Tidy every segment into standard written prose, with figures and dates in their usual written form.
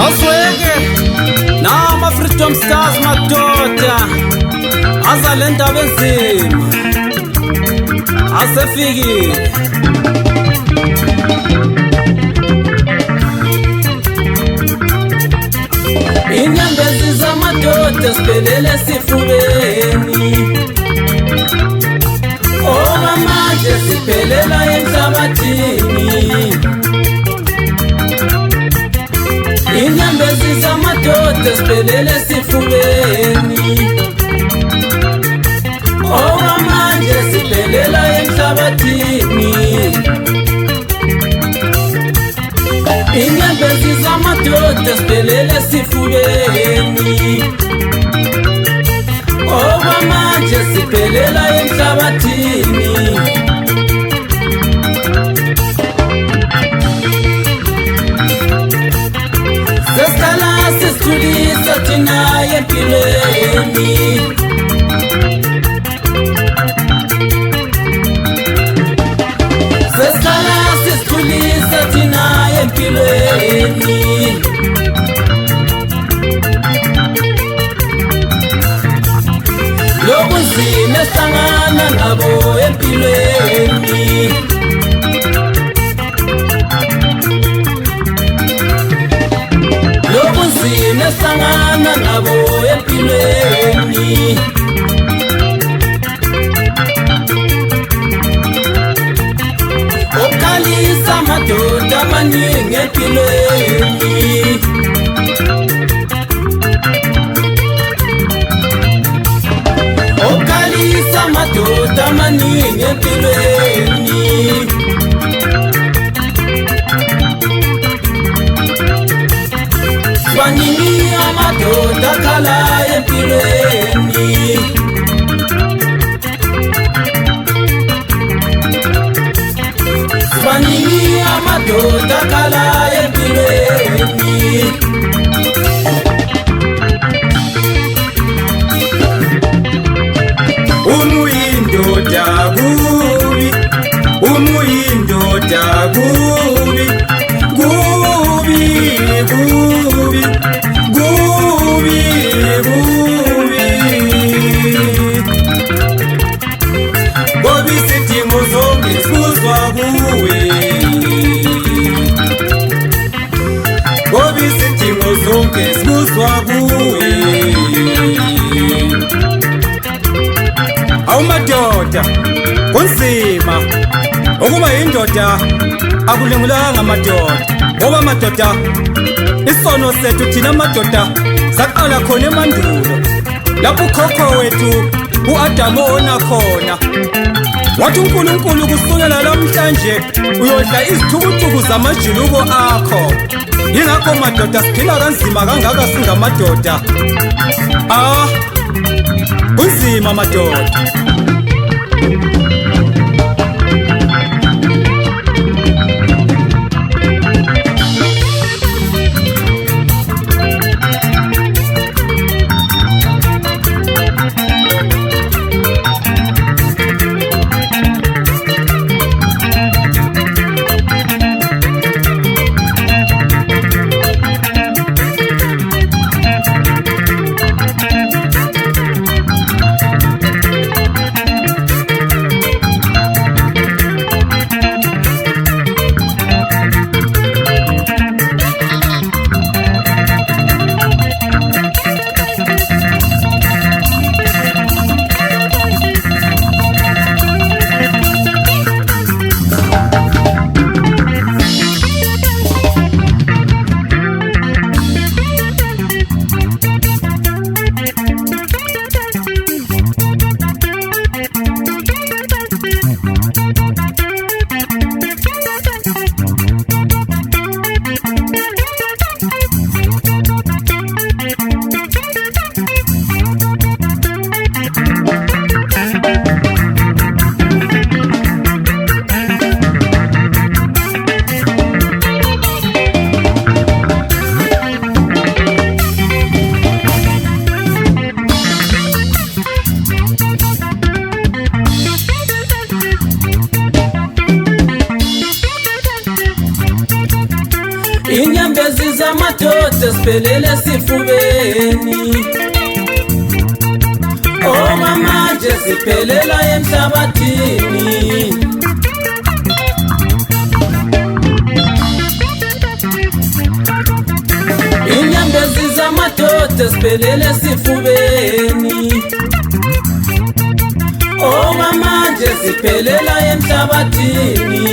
Asweke nama Freedom Stars madoda azale ndaba enzima asefikile inyembezi zamadoda siphelele sifubeni oba manje siphelela emhlabathini inyembezi zamadoda siphelele sifubeni oba manje siphelela emhlabathini inyembezi zamadoda siphelele sifubeni oba manje siphelela emhlabathini sesicala sisithulisa thina empilweni sesicala sisithulisa thina empilweni lobunzima esihlangana nabo empilweni lobunzima esihlangana nabo empilweni ukhalisa amadoda amaningi empilweni ukhalisa amadoda amaningi empilweni baningi amadoda akhala empilweni baningi amadoda akhala empilweni umuyindoda kubi umuyindoda kubi kubi kubi kubi kubi Bobi sidingo zonke sikuzwa kuwe Bobi sidingo zonke sikuzwa kuwe Awumadoda kunzima ukuba indoda akulungulanga amadoda ngoba amadoda isono sethu thina amadoda saqala khona emandulo lapho ukhokho wethu uAdamu ona khona wathi uNkulunkulu kusukela namhlanje uyodla izithukuthuku zamajuluko akho yingakho madoda siphila kanzima kangaka singamadoda kunzima madoda Inyembezi zamadoda siphelele sifubeni. Oh manje siphelela emhlabathini. Inyembezi zamadoda siphelele sifubeni. Oh manje siphelela emhlabathini.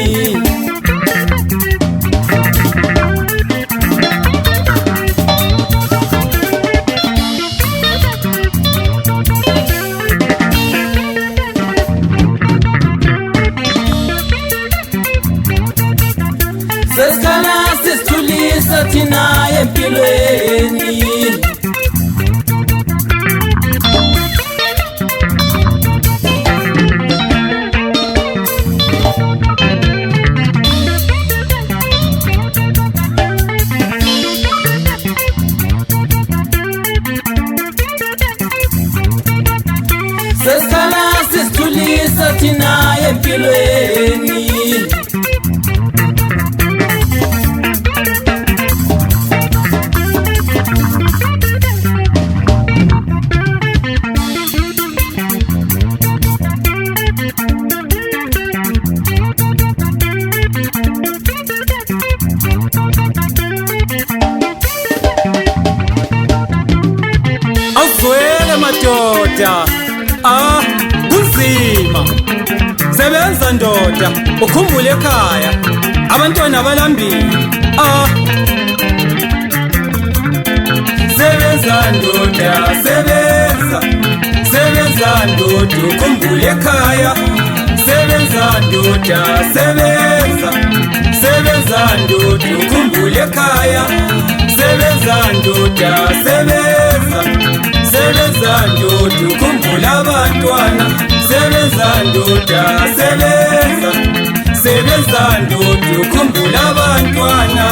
Sesikhala sisithulisa thina empilweni. Sesikhala sisithulisa thina empilweni. Awuzwele madoda, kunzima. Sebenza ndoda, ukhumbule ekhaya, abantwana balambile. Sebenza ndoda, sebenza. Sebenza ndoda, ukhumbule ekhaya. Sebenza ndoda, sebenza. Sebenza ndoda, ukhumbule ekhaya. Sebenza ndoda, sebenza. Sebenza ndoda, ukhumbula abantwana. Sebenza ndoda, sebenza. Sebenza ndoda, ukhumbula abantwana.